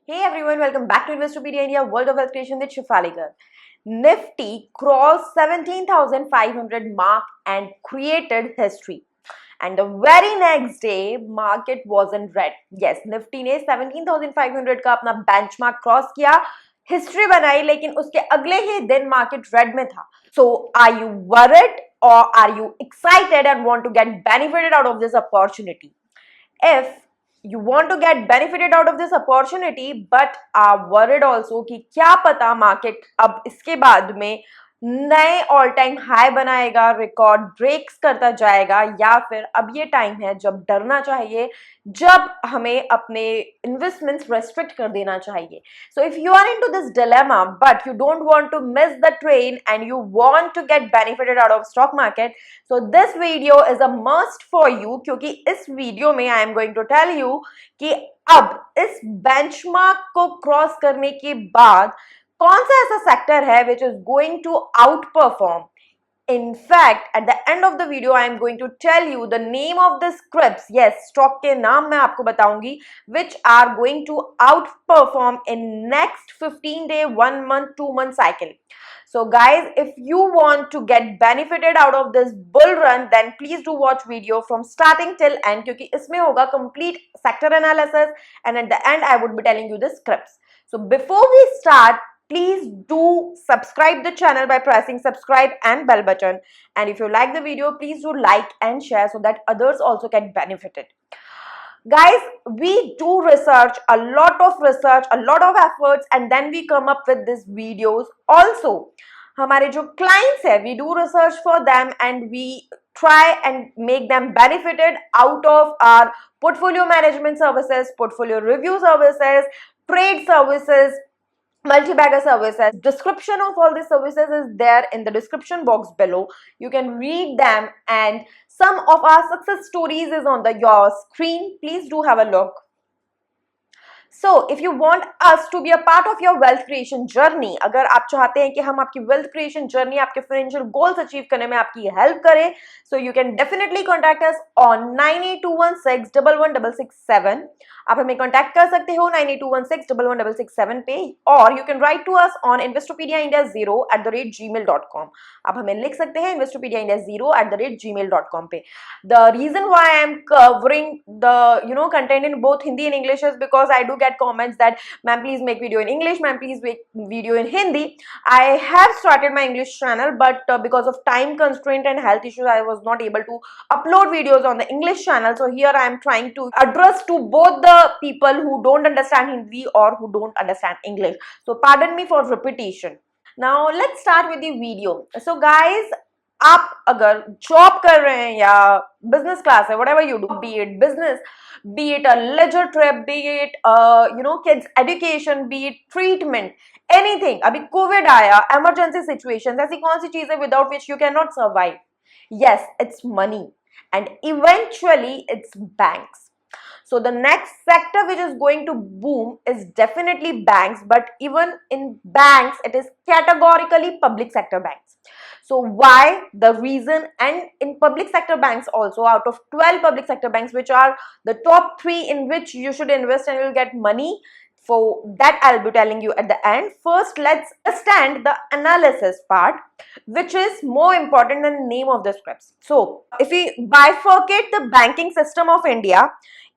Hey everyone, welcome back to Investopedia India, World of Wealth Creation with Shifali Girl. Nifty crossed 17,500 mark and created history. And the very next day, market was in red. Yes, Nifty ने 17,500 का अपना benchmark cross किया, history बनाई, लेकिन उसके अगले ही दिन market red में था. So, are you worried or are you excited and want to get benefited out of this opportunity? If you want to get benefited out of this opportunity but are worried also कि क्या पता market अब इसके बाद में नए all time high बनाएगा, record breaks करता जाएगा, या फिर अब ये टाइम है जब डरना चाहिए, जब हमें अपने इन्वेस्टमेंट्स रेस्ट्रिक्ट कर देना चाहिए. So if you are into this dilemma but you don't want to miss the train and you want to get benefited out of stock market, so this video is a must for you, क्योंकि इस वीडियो में I am going to tell you कि अब इस benchmark को cross करने के बाद कौन सा ऐसा सेक्टर है which is going to outperform. In fact, at the end of the video, I am going to tell you the name of the scripts. Yes, stock के नाम मैं आपको बताऊंगी which are going to outperform in next 15 day, 1 month, 2 month cycle. So guys, if you want to get benefited out of this bull run, then please do watch video from starting till end, क्योंकि इसमें होगा complete sector analysis and at the end I would be telling you the scripts. So before we start, please do subscribe the channel by pressing subscribe and bell button, and if you like the video, please do like and share so that others also get benefited. Guys, we do research, a lot of efforts, and then we come up with these videos. Also हमारे जो clients है, we do research for them and we try and make them benefited out of our portfolio management services, portfolio review services, trade services, MultiBagger services. Description of all these services is there in the description box below. You can read them, and some of our success stories is on your screen. Please do have a look. So, if you want us to be a part of your wealth creation journey, अगर आप चाहते हैं कि हम आपकी wealth creation journey, आपके financial goals achieve करने में आपकी help करें, so you can definitely contact us on 9821611667. आप हमें contact कर सकते हो 9821611667 पे, और you can write to us on investopedia0@gmail.com. आप हमें लिख सकते हैं investopedia0@gmail.com पे. The reason why I am covering the content in both Hindi and English is because I do get comments that ma'am please make video in English, ma'am please make video in Hindi. I have started my English channel, but because of time constraint and health issues, I was not able to upload videos on the English channel. So here I am trying to address to both the people who don't understand Hindi or who don't understand English. So pardon me for repetition. Now let's start with the video. So guys, आप अगर job कर रहे हैं या business class है, whatever you do, be it business, be it a leisure trip, be it kids education, be it treatment, anything. अभी Covid आया, emergency situations, ऐसी कौन सी चीजें without which you cannot survive? Yes, it's money, and eventually it's banks. So the next sector which is going to boom is definitely banks, but even in banks, it is categorically public sector banks. So why? The reason, and in public sector banks also, out of 12 public sector banks, which are the top 3 in which you should invest and you'll get money, for that I'll be telling you at the end. First, let's understand the analysis part, which is more important than the name of the scripts. So if we bifurcate the banking system of India,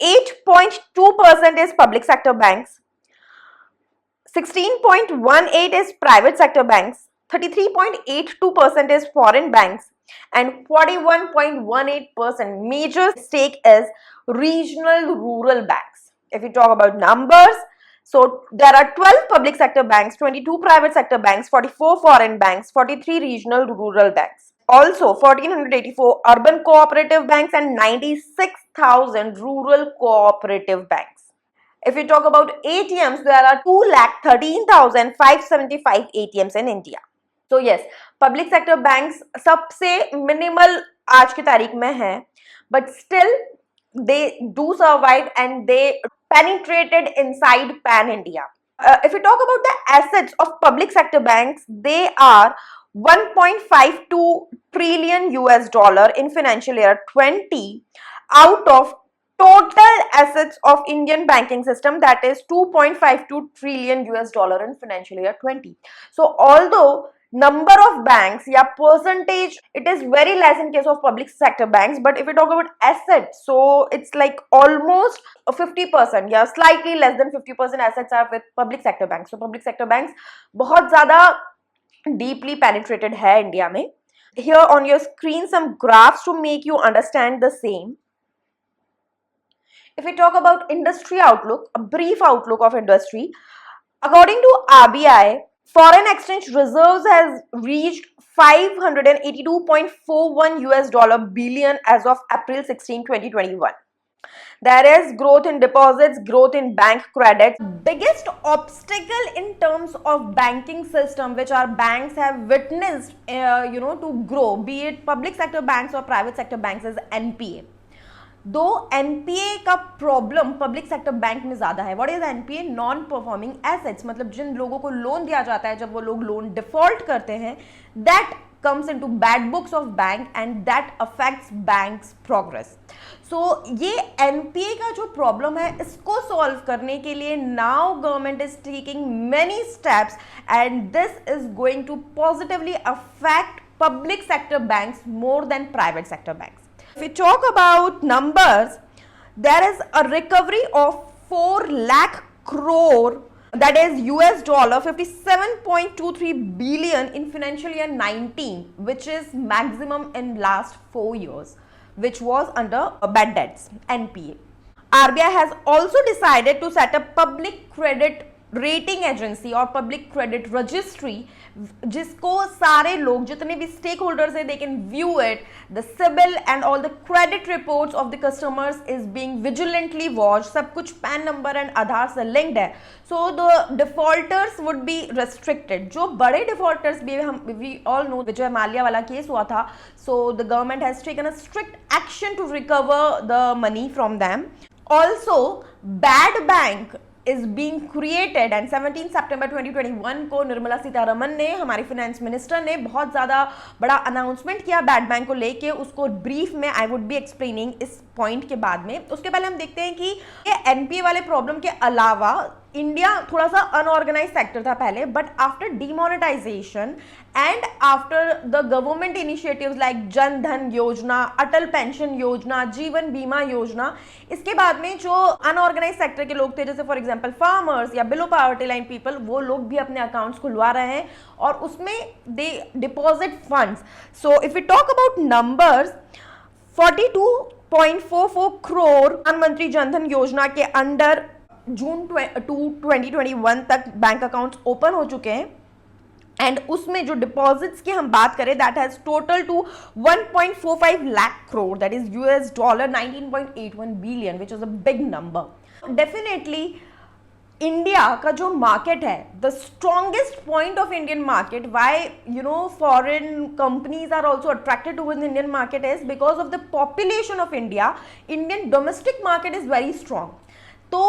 8.2% is public sector banks, 16.18% is private sector banks, 33.82% is foreign banks, and 41.18% major stake is regional rural banks. If you talk about numbers, so there are 12 public sector banks, 22 private sector banks, 44 foreign banks, 43 regional rural banks. Also 1484 urban cooperative banks and 96,000 rural cooperative banks. If we talk about ATMs, there are 2,13,575 ATMs in India. So yes, public sector banks सबसे minimal आज की तारीख में है, but still they do survive and they penetrated inside pan India. If we talk about the assets of public sector banks, they are 1.52 trillion US dollar in financial year 20 out of total assets of Indian banking system, that is 2.52 trillion US dollar in financial year 20. So although number of banks, yeah, percentage, it is very less in case of public sector banks, but if we talk about assets, so it's like almost 50%, yeah, slightly less than 50% assets are with public sector banks. So public sector banks बहुत ज़्यादा deeply penetrated है India में. Here on your screen some graphs to make you understand the same. If we talk about industry outlook, a brief outlook of industry, according to RBI, foreign exchange reserves has reached 582.41 US dollar billion as of April 16, 2021. There is growth in deposits, growth in bank credits. Biggest obstacle in terms of banking system which our banks have witnessed, to grow, be it public sector banks or private sector banks, is NPA. दो NPA का problem public sector bank में ज्यादा है. What is NPA? Non performing assets, मतलब जिन लोगों को loan दिया जाता है, जब वो लोग लोन डिफॉल्ट करते हैं, that comes into bad books of bank and that affects bank's progress. So ये NPA का जो प्रॉब्लम है, इसको सॉल्व करने के लिए now government is taking many steps and this is going to positively affect public sector banks more than private sector banks. If we talk about numbers, there is a recovery of 4 lakh crore, that is US dollar 57.23 billion in financial year 19, which is maximum in last 4 years, which was under bad debts, NPA. RBI has also decided to set up public credit rating agency और public credit registry, जिसको सारे लोग, जितने भी stake holders है, they can view it. The CIBIL and all the credit reports of the customers is being vigilantly watch. सब कुछ pan number and आधार से लिंक्ड है. So the defaulters would be restricted. जो बड़े डिफॉल्टर्स भी, हम we all know Vijay Mallya वाला case हुआ था, so the government has taken a strict action to recover the money from them. Also bad bank is being created and 17 सितंबर 2021 को निर्मला सीतारमन ने, हमारी फाइनेंस मिनिस्टर ने, बहुत ज़्यादा बड़ा अनाउंसमेंट किया बैड बैंक को लेके. उसको ब्रीफ में आई वुड बी एक्सप्लेनिंग इस पॉइंट के बाद में. उसके पहले हम देखते हैं कि ये एनपीए वाले प्रॉब्लम के अलावा इंडिया थोड़ा सा अनऑर्गेनाइज सेक्टर था पहले, but after demonetisation and after the government initiatives like Jan Dhan योजना, अटल पेंशन योजना, जीवन बीमा योजना, इसके बाद में जो अनऑर्गेनाइज सेक्टर के लोग थे, जैसे फॉर एग्जांपल फार्मर्स या बिलो पॉवर्टी लाइन पीपल, वो लोग भी अपने अकाउंट्स खुलवा रहे हैं और उसमें they deposit funds. So if we talk about numbers, 42.44 crore Pradhan Mantri Jan Dhan योजना के अंडर जून 2021 तक बैंक अकाउंट्स ओपन हो चुके हैं. एंड उसमें जो डिपॉजिट्स की हम बात करें, that has total to 1.45 lakh crore, that is US dollar 19.81 billion, which is a big number. Definitely India का जो मार्केट है, the strongest point of Indian market, why foreign companies are also attracted towards Indian market, is because of the population of India. Indian domestic market is very strong. तो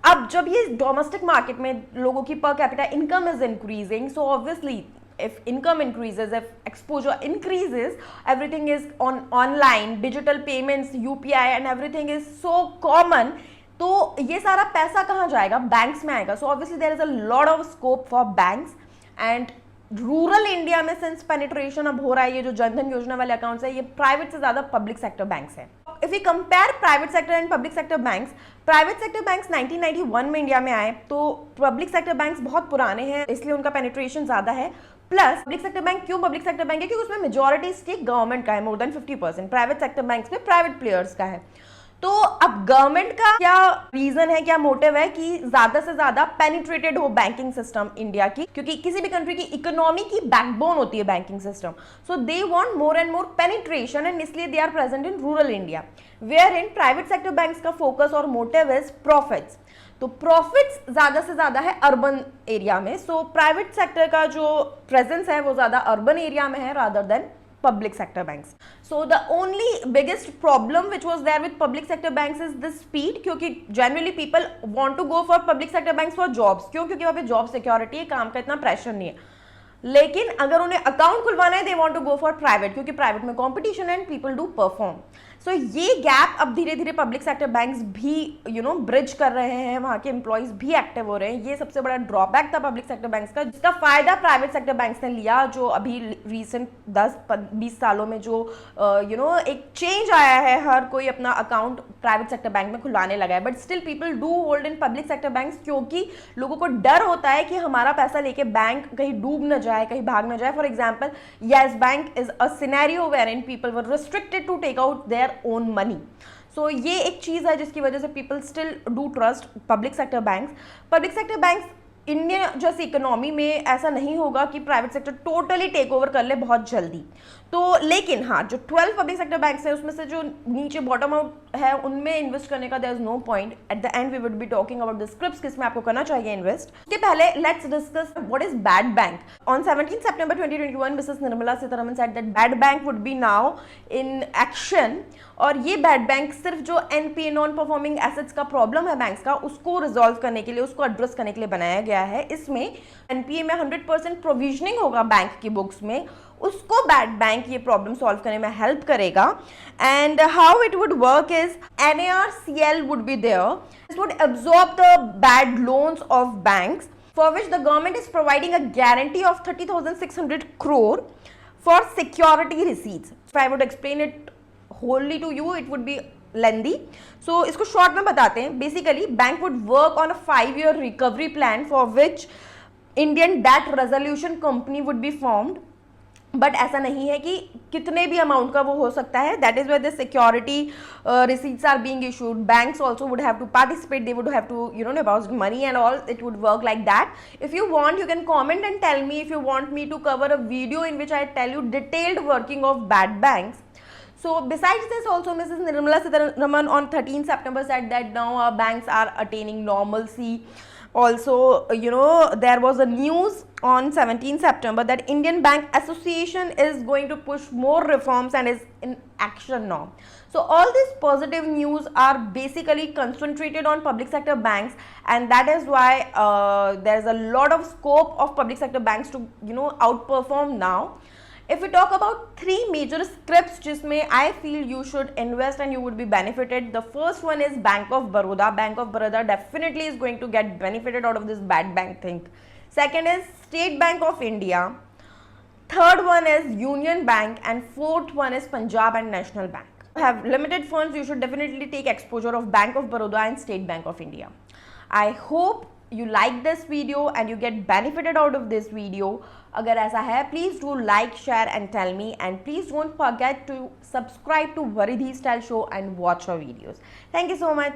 अब जब ये domestic market में लोगों की per capita income is increasing, so obviously if income increases, if exposure increases, everything is on online, digital payments, UPI and everything is so common. तो ये सारा पैसा कहाँ जाएगा? बैंक्स में आएगा. So obviously there is a lot of scope for banks. And rural India में since penetration अब हो रहा है, ये जो जनधन योजना वाले अकाउंट्स है, ये प्राइवेट से ज्यादा पब्लिक सेक्टर बैंक्स है. If you compare private sector and public sector banks, private sector banks 1991 में इंडिया में आए, तो पब्लिक सेक्टर बैंक्स बहुत पुराने हैं, इसलिए उनका पेनिट्रेशन ज्यादा है. प्लस पब्लिक सेक्टर बैंक, क्यों पब्लिक सेक्टर बैंक है? क्योंकि उसमें मेजॉरिटी स्टेक गवर्नमेंट का है, more than 50%. Private sector banks में प्राइवेट प्लेयर्स का है. तो अब गवर्नमेंट का क्या रीजन है, क्या मोटिव है कि ज्यादा से ज्यादा पेनिट्रेटेड हो बैंकिंग सिस्टम इंडिया की, क्योंकि किसी भी कंट्री की इकोनॉमी की बैकबोन होती है banking system. So they want more and more penetration and इसलिए they are present in rural India, where in private sector banks का फोकस और मोटिव इज प्रॉफिट्स. तो प्रॉफिट्स ज्यादा से ज्यादा है अर्बन एरिया में. सो प्राइवेट सेक्टर का जो प्रेजेंस है वो ज्यादा अर्बन एरिया में है rather than public sector banks. So the only biggest problem which was there with public sector banks is the speed, क्योंकि generally people want to go for public sector banks for jobs. क्यों? क्योंकि वहाँ पे job security है, काम का इतना pressure नहीं है. लेकिन अगर उन्हें अकाउंट खुलवाना है, they want to go for private, क्योंकि प्राइवेट में competition and people do perform. सो ये गैप अब धीरे धीरे पब्लिक सेक्टर बैंक्स भी ब्रिज कर रहे हैं, वहाँ के एम्प्लॉयज भी एक्टिव हो रहे हैं। ये सबसे बड़ा ड्रॉबैक था पब्लिक सेक्टर बैंक्स का, जिसका फायदा प्राइवेट सेक्टर बैंक्स ने लिया, जो अभी रिसेंट 10-20 सालों में जो एक चेंज आया है, हर कोई अपना अकाउंट प्राइवेट सेक्टर बैंक में खुलवाने लगा है। But still people do hold in public sector banks, क्योंकि लोगों को डर होता है कि हमारा पैसा लेके बैंक कहीं डूब न जाए, कहीं भाग न जाए। For example, Yes Bank is a scenario where in people were restricted to take out their own money. So ये एक चीज है जिसकी वजह से people still do trust public sector banks. Public sector banks India जैसी इकोनॉमी में ऐसा नहीं होगा कि private sector totally take over कर ले बहुत जल्दी। तो लेकिन हाँ, जो 12 पब्लिक सेक्टर बैंक्स है उसमें से जो नीचे बॉटम आउट है उनमें इन्वेस्ट करने का there is no point. At the end we would be talking about the scripts, किसमें आपको करना चाहिए इन्वेस्ट। उसके पहले let's discuss what is bad bank. On 17 September 2021 Mrs Nirmala Sitharaman said that bad bank would be now in action. और ये bad bank सिर्फ जो एनपीए नॉन परफॉर्मिंग एसेट्स का प्रॉब्लम है बैंक्स का, उसको रिजॉल्व करने के लिए, उसको एड्रेस करने के लिए बनाया गया है। इसमें एनपीए में 100% प्रोविजनिंग होगा बैंक की बुक्स में, उसको बैड बैंक ये प्रॉब्लम सॉल्व करने में हेल्प करेगा। And how it would work is NARCL would be there, this would absorb the bad loans of banks for which the government is providing a guarantee of 30,600 crore for security receipts. If I would explain it wholly to you it would be lengthy, so इसको short में बताते हैं। Basically bank would work on a 5-year recovery plan for which Indian debt resolution company would be formed. But ऐसा नहीं है कि कितने भी अमाउंट का वो हो सकता है, that is where the security receipts are being issued. Banks also would have to participate, they would have to deposit money and all. It would work like that. If you want, you can comment and tell me if you want me to cover a video in which I tell you detailed working of bad banks. So besides this also, Mrs. Nirmala Sitharaman on 13 September said that now our banks are attaining normalcy. Also, there was a news on 17 September that Indian Bank Association is going to push more reforms and is in action now. So all these positive news are basically concentrated on public sector banks, and that is why there is a lot of scope of public sector banks to outperform now. If we talk about 3 major scripts जिसमें I feel you should invest and you would be benefited, the first one is Bank of Baroda. Bank of Baroda definitely is going to get benefited out of this bad bank thing. Second is State Bank of India. Third one is Union Bank, and fourth one is Punjab and National Bank. If you have limited funds, you should definitely take exposure of Bank of Baroda and State Bank of India. I hope you like this video and you get benefited out of this video. अगर ऐसा है, please do like, share and tell me, and please don't forget to subscribe to Varidhi Style Show and watch our videos. Thank you so much.